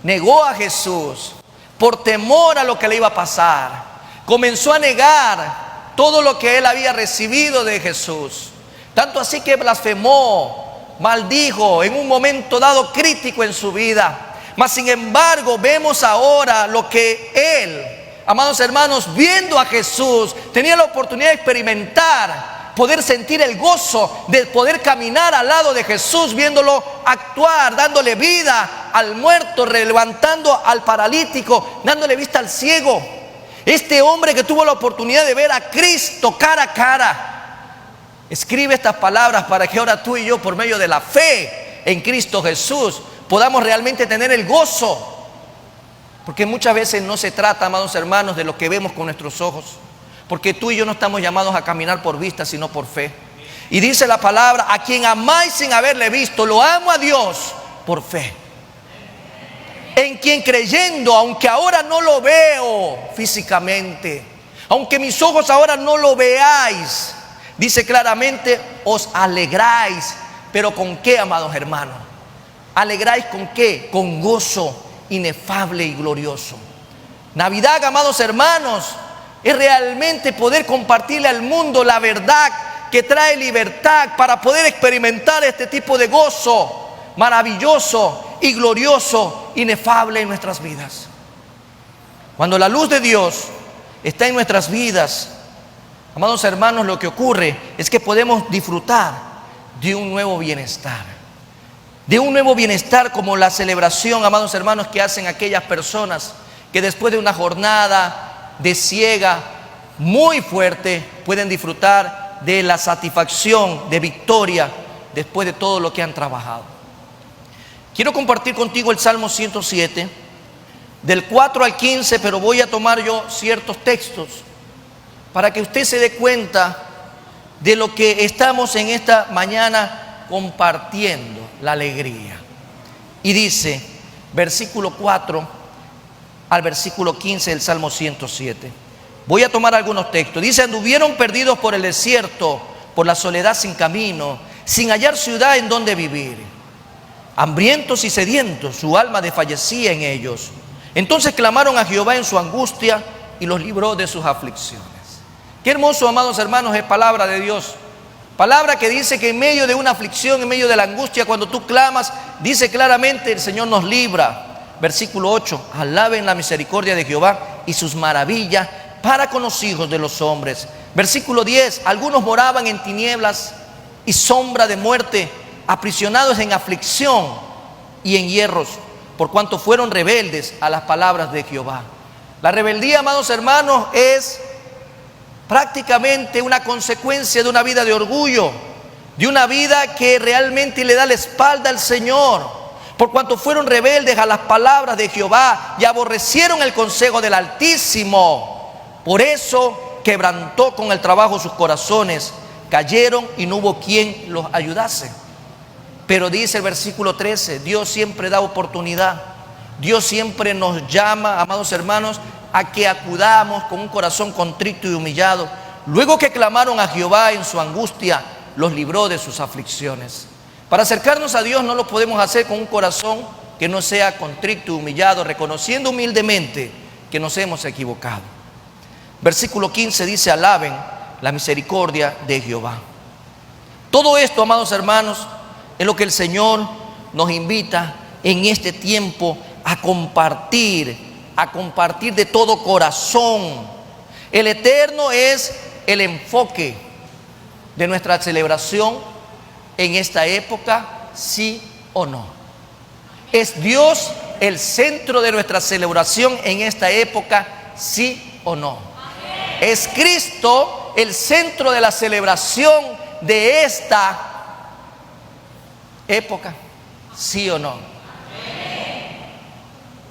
negó a Jesús por temor a lo que le iba a pasar, comenzó a negar todo lo que él había recibido de Jesús, tanto así que blasfemó, maldijo en un momento dado crítico en su vida. Mas sin embargo vemos ahora lo que él, amados hermanos, viendo a Jesús, tenía la oportunidad de experimentar, poder sentir el gozo de poder caminar al lado de Jesús, viéndolo actuar, dándole vida al muerto, levantando al paralítico, dándole vista al ciego. Este hombre que tuvo la oportunidad de ver a Cristo cara a cara, escribe estas palabras para que ahora tú y yo, por medio de la fe en Cristo Jesús, podamos realmente tener el gozo. Porque muchas veces no se trata, amados hermanos, de lo que vemos con nuestros ojos, porque tú y yo no estamos llamados a caminar por vista, sino por fe. Y dice la palabra: a quien amáis sin haberle visto, lo amo a Dios por fe. En quien creyendo, aunque ahora no lo veo físicamente, aunque mis ojos ahora no lo veáis, dice claramente, os alegráis. ¿Pero con qué, amados hermanos? ¿Alegráis con qué? Con gozo inefable y glorioso. Navidad, amados hermanos, es realmente poder compartirle al mundo la verdad que trae libertad, para poder experimentar este tipo de gozo maravilloso y glorioso, inefable en nuestras vidas. Cuando la luz de Dios está en nuestras vidas, amados hermanos, lo que ocurre es que podemos disfrutar de un nuevo bienestar. De un nuevo bienestar, como la celebración, amados hermanos, que hacen aquellas personas que después de una jornada de siega muy fuerte pueden disfrutar de la satisfacción de victoria después de todo lo que han trabajado. Quiero compartir contigo el Salmo 107 del 4 al 15, pero voy a tomar yo ciertos textos para que usted se dé cuenta de lo que estamos en esta mañana compartiendo, la alegría. Y dice, versículo 4 al versículo 15 del Salmo 107. Voy a tomar algunos textos. Dice: anduvieron perdidos por el desierto, por la soledad sin camino, sin hallar ciudad en donde vivir. Hambrientos y sedientos, su alma desfallecía en ellos. Entonces clamaron a Jehová en su angustia y los libró de sus aflicciones. Qué hermoso, amados hermanos, es palabra de Dios. Palabra que dice que en medio de una aflicción, en medio de la angustia, cuando tú clamas, dice claramente, el Señor nos libra. Versículo 8, alaben la misericordia de Jehová y sus maravillas para con los hijos de los hombres. Versículo 10, algunos moraban en tinieblas y sombra de muerte, aprisionados en aflicción y en hierros, por cuanto fueron rebeldes a las palabras de Jehová. La rebeldía, amados hermanos, es prácticamente una consecuencia de una vida de orgullo, de una vida que realmente le da la espalda al Señor, por cuanto fueron rebeldes a las palabras de Jehová y aborrecieron el consejo del Altísimo. Por eso quebrantó con el trabajo sus corazones, cayeron y no hubo quien los ayudase. Pero dice el versículo 13, Dios siempre da oportunidad. Dios siempre nos llama, amados hermanos, a que acudamos con un corazón contrito y humillado. Luego que clamaron a Jehová en su angustia, los libró de sus aflicciones. Para acercarnos a Dios no lo podemos hacer con un corazón que no sea contrito y humillado, reconociendo humildemente que nos hemos equivocado. Versículo 15 dice, alaben la misericordia de Jehová. Todo esto, amados hermanos, es lo que el Señor nos invita en este tiempo a compartir de todo corazón. El Eterno es el enfoque de nuestra celebración en esta época, sí o no. ¿Es Dios el centro de nuestra celebración en esta época, sí o no? ¿Es Cristo el centro de la celebración de esta época, sí o no?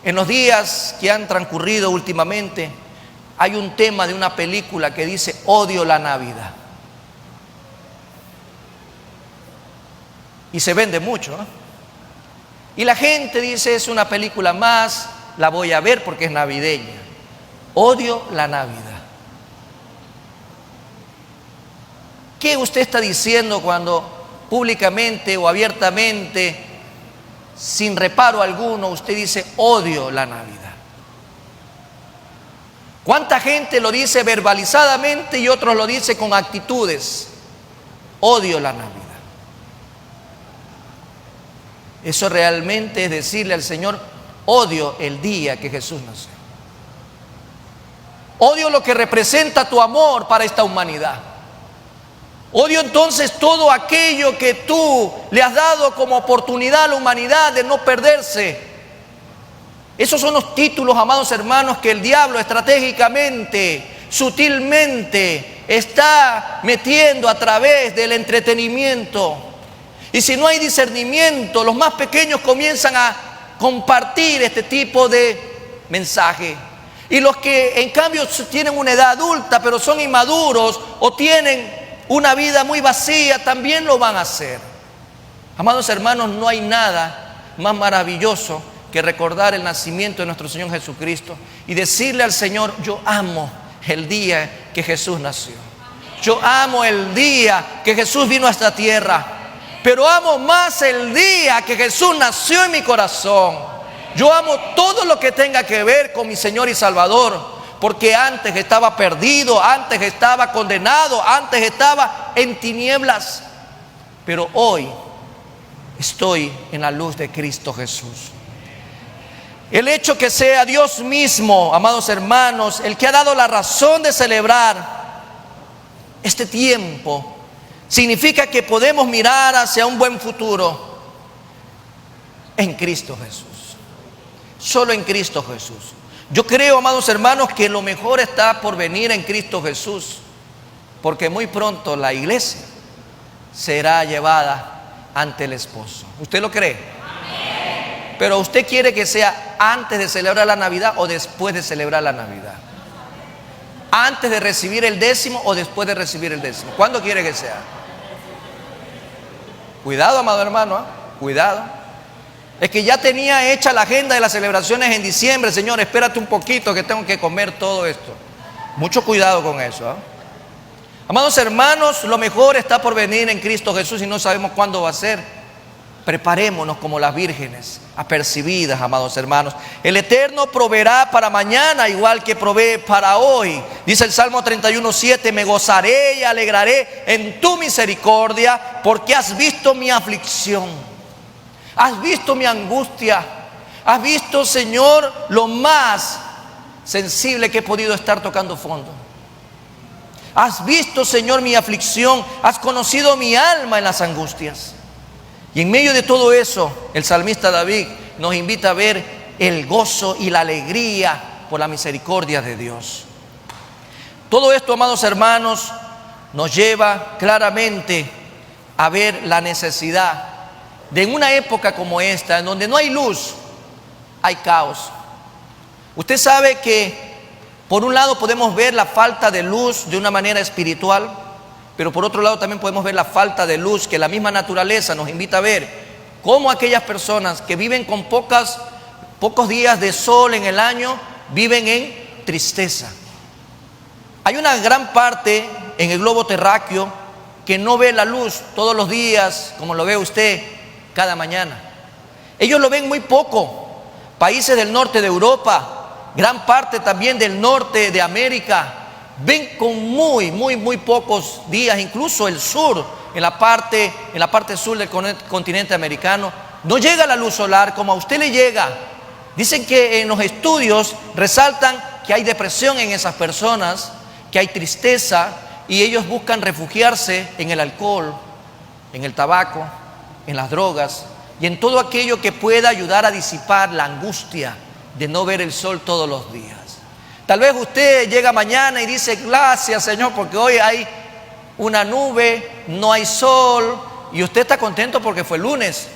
En los días que han transcurrido últimamente, hay un tema de una película que dice, odio la Navidad. Y se vende mucho, ¿no? Y la gente dice, es una película más, la voy a ver porque es navideña. Odio la Navidad. ¿Qué usted está diciendo cuando públicamente o abiertamente, sin reparo alguno, usted dice, odio la Navidad? ¿Cuánta gente lo dice verbalizadamente y otros lo dice con actitudes? Odio la Navidad. Eso realmente es decirle al Señor, odio el día que Jesús nació. Odio lo que representa tu amor para esta humanidad. Odio entonces todo aquello que tú le has dado como oportunidad a la humanidad de no perderse. Esos son los títulos, amados hermanos, que el diablo estratégicamente, sutilmente está metiendo a través del entretenimiento. Y si no hay discernimiento, los más pequeños comienzan a compartir este tipo de mensaje. Y los que en cambio tienen una edad adulta, pero son inmaduros o tienen una vida muy vacía, también lo van a hacer. Amados hermanos, no hay nada más maravilloso que recordar el nacimiento de nuestro Señor Jesucristo y decirle al Señor, yo amo el día que Jesús nació. Yo amo el día que Jesús vino a esta tierra. Pero amo más el día que Jesús nació en mi corazón. Yo amo todo lo que tenga que ver con mi Señor y Salvador, porque antes estaba perdido, antes estaba condenado, antes estaba en tinieblas. Pero hoy estoy en la luz de Cristo Jesús. El hecho que sea Dios mismo, amados hermanos, el que ha dado la razón de celebrar este tiempo, significa que podemos mirar hacia un buen futuro en Cristo Jesús. Solo en Cristo Jesús. Yo creo, amados hermanos, que lo mejor está por venir en Cristo Jesús, porque muy pronto la iglesia será llevada ante el esposo. ¿Usted lo cree? Amén. Pero ¿usted quiere que sea antes de celebrar la Navidad o después de celebrar la Navidad? ¿Antes de recibir el décimo o después de recibir el décimo? ¿Cuándo quiere que sea? Cuidado, amado hermano, ¿eh? Cuidado. Es que ya tenía hecha la agenda de las celebraciones en diciembre. Señor, espérate un poquito que tengo que comer todo esto. Mucho cuidado con eso, ¿eh? Amados hermanos, lo mejor está por venir en Cristo Jesús y no sabemos cuándo va a ser. Preparémonos como las vírgenes apercibidas, amados hermanos. El Eterno proveerá para mañana igual que provee para hoy. Dice el Salmo 31:7: me gozaré y alegraré en tu misericordia, porque has visto mi aflicción, has visto mi angustia, has visto, Señor, lo más sensible que he podido estar tocando fondo. Has visto, Señor, mi aflicción, has conocido mi alma en las angustias. Y en medio de todo eso, el salmista David nos invita a ver el gozo y la alegría por la misericordia de Dios. Todo esto, amados hermanos, nos lleva claramente a ver la necesidad de, en una época como esta, en donde no hay luz, hay caos. Usted sabe que por un lado podemos ver la falta de luz de una manera espiritual, pero por otro lado también podemos ver la falta de luz que la misma naturaleza nos invita a ver. Cómo aquellas personas que viven con pocos días de sol en el año viven en tristeza. Hay una gran parte en el globo terráqueo que no ve la luz todos los días, como lo ve usted cada mañana. Ellos lo ven muy poco. Países del norte de Europa, gran parte también del norte de América, ven con muy pocos días. Incluso el sur, en la parte sur del continente americano, no llega la luz solar como a usted le llega. Dicen que en los estudios resaltan que hay depresión en esas personas, que hay tristeza, y ellos buscan refugiarse en el alcohol, en el tabaco, en las drogas y en todo aquello que pueda ayudar a disipar la angustia de no ver el sol todos los días. Tal vez usted llega mañana y dice: gracias, Señor, porque hoy hay una nube, no hay sol, y usted está contento porque fue lunes.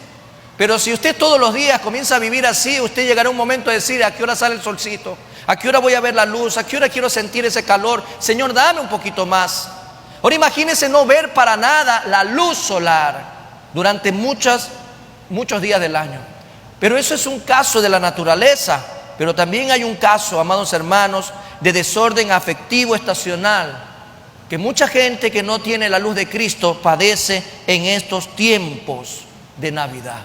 Pero si usted todos los días comienza a vivir así, usted llegará a un momento de decir: ¿a qué hora sale el solcito? ¿A qué hora voy a ver la luz? ¿A qué hora quiero sentir ese calor? Señor, dame un poquito más. Ahora imagínese no ver para nada la luz solar durante muchos días del año. Pero eso es un caso de la naturaleza. Pero también hay un caso, amados hermanos, de desorden afectivo estacional, que mucha gente que no tiene la luz de Cristo padece en estos tiempos de Navidad.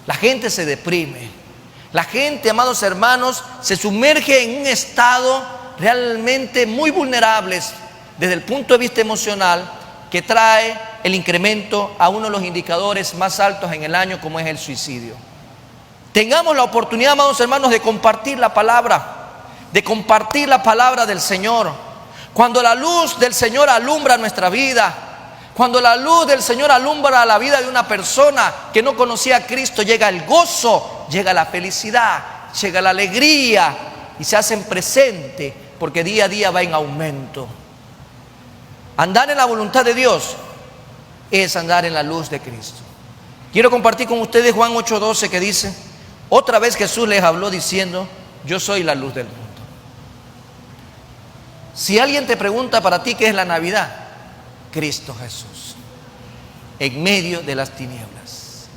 La gente se deprime. La gente, amados hermanos, se sumerge en un estado realmente muy vulnerable desde el punto de vista emocional, que trae el incremento a uno de los indicadores más altos en el año, como es el suicidio. Tengamos la oportunidad, amados hermanos, de compartir la palabra del Señor. Cuando la luz del Señor alumbra nuestra vida, cuando la luz del Señor alumbra la vida de una persona que no conocía a Cristo, llega el gozo, llega la felicidad, llega la alegría, y se hacen presente, porque día a día va en aumento. Andar en la voluntad de Dios es andar en la luz de Cristo. Quiero compartir con ustedes Juan 8:12, que dice: otra vez Jesús les habló diciendo: yo soy la luz del mundo. Si alguien te pregunta para ti qué es la Navidad, Cristo Jesús, en medio de las tinieblas,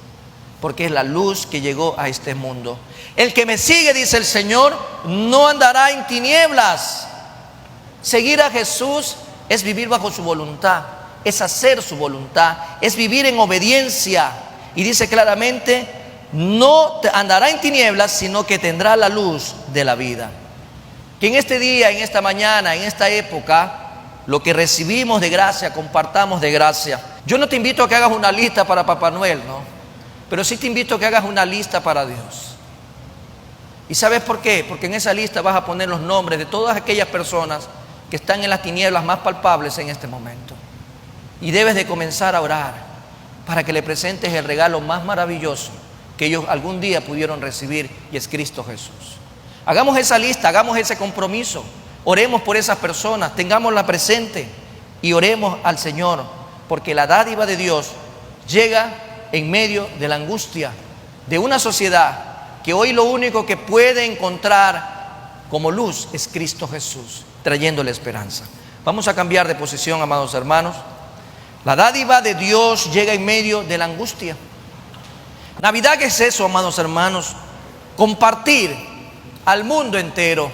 porque es la luz que llegó a este mundo. El que me sigue, dice el Señor, no andará en tinieblas. Seguir a Jesús es vivir bajo su voluntad, es hacer su voluntad, es vivir en obediencia. Y dice claramente: no andará en tinieblas, sino que tendrá la luz de la vida. Que en este día, en esta mañana, en esta época, lo que recibimos de gracia, compartamos de gracia. Yo no te invito a que hagas una lista para Papá Noel, ¿no? Pero sí te invito a que hagas una lista para Dios. ¿Y sabes por qué? Porque en esa lista vas a poner los nombres de todas aquellas personas que están en las tinieblas más palpables en este momento. Y debes de comenzar a orar para que le presentes el regalo más maravilloso que ellos algún día pudieron recibir, y es Cristo Jesús. Hagamos esa lista, hagamos ese compromiso, oremos por esas personas, tengámosla presente y oremos al Señor, porque la dádiva de Dios llega en medio de la angustia de una sociedad que hoy lo único que puede encontrar como luz es Cristo Jesús, trayéndole esperanza. Vamos a cambiar de posición, amados hermanos. La dádiva de Dios llega en medio de la angustia. Navidad, ¿qué es eso, amados hermanos? Compartir al mundo entero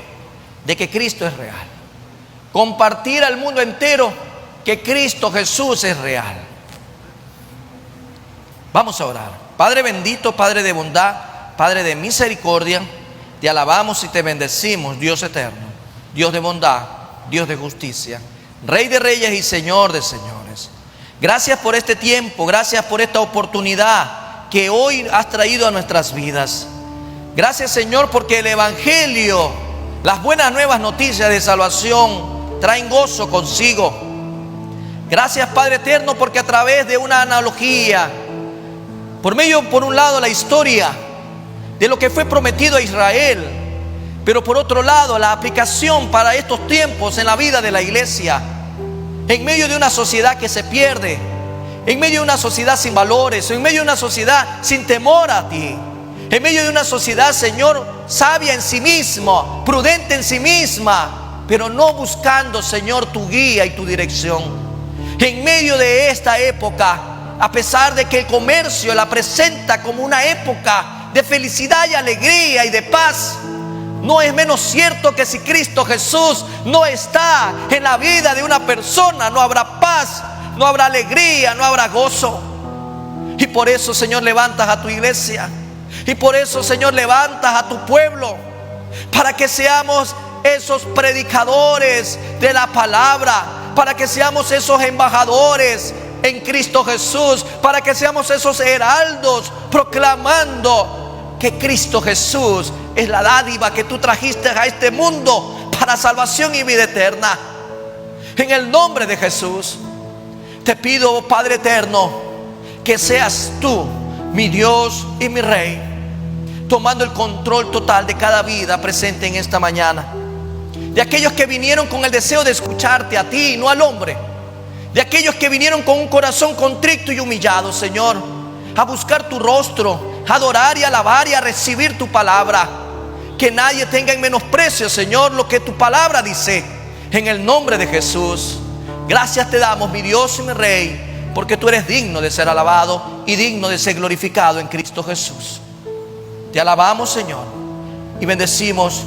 de que Cristo es real. Compartir al mundo entero que Cristo Jesús es real. Vamos a orar. Padre bendito, Padre de bondad, Padre de misericordia, te alabamos y te bendecimos, Dios eterno, Dios de bondad, Dios de justicia, Rey de reyes y Señor de señores. Gracias por este tiempo, gracias por esta oportunidad que hoy has traído a nuestras vidas. Gracias, Señor, porque el Evangelio, las buenas nuevas noticias de salvación traen gozo consigo. Gracias, Padre eterno, porque a través de una analogía, por medio, por un lado, la historia de lo que fue prometido a Israel, pero por otro lado, la aplicación para estos tiempos en la vida de la iglesia, en medio de una sociedad que se pierde, en medio de una sociedad sin valores, en medio de una sociedad sin temor a ti, en medio de una sociedad, Señor, sabia en sí misma, prudente en sí misma, pero no buscando, Señor, tu guía y tu dirección. En medio de esta época, a pesar de que el comercio la presenta como una época de felicidad y alegría y de paz, no es menos cierto que si Cristo Jesús no está en la vida de una persona, no habrá paz, no habrá alegría, no habrá gozo. Y por eso, Señor, levantas a tu iglesia. Y por eso, Señor, levantas a tu pueblo, para que seamos esos predicadores de la palabra, para que seamos esos embajadores en Cristo Jesús, para que seamos esos heraldos proclamando que Cristo Jesús es la dádiva que tú trajiste a este mundo para salvación y vida eterna. En el nombre de Jesús te pido, Padre eterno, que seas tú mi Dios y mi Rey, tomando el control total de cada vida presente en esta mañana. De aquellos que vinieron con el deseo de escucharte a ti y no al hombre. De aquellos que vinieron con un corazón contrito y humillado, Señor, a buscar tu rostro, a adorar y alabar y a recibir tu palabra. Que nadie tenga en menosprecio, Señor, lo que tu palabra dice. En el nombre de Jesús, gracias te damos, mi Dios y mi Rey, porque tú eres digno de ser alabado y digno de ser glorificado en Cristo Jesús. Te alabamos, Señor, y bendecimos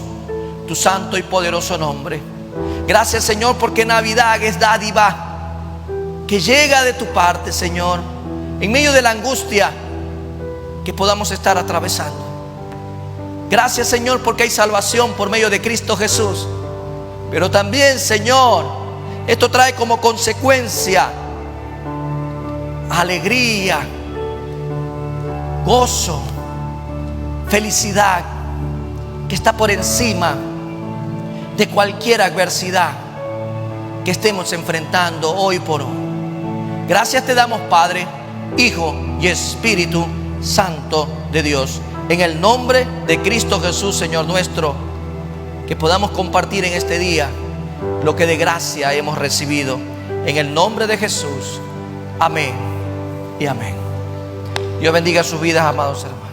tu santo y poderoso nombre. Gracias, Señor, porque Navidad es dádiva que llega de tu parte, Señor, en medio de la angustia que podamos estar atravesando. Gracias, Señor, porque hay salvación por medio de Cristo Jesús. Pero también, Señor, esto trae como consecuencia alegría, gozo, felicidad, que está por encima de cualquier adversidad que estemos enfrentando hoy por hoy. Gracias te damos, Padre, Hijo y Espíritu Santo de Dios, en el nombre de Cristo Jesús, Señor nuestro, que podamos compartir en este día lo que de gracia hemos recibido, en el nombre de Jesús. Amén y amén. Dios bendiga sus vidas, amados hermanos.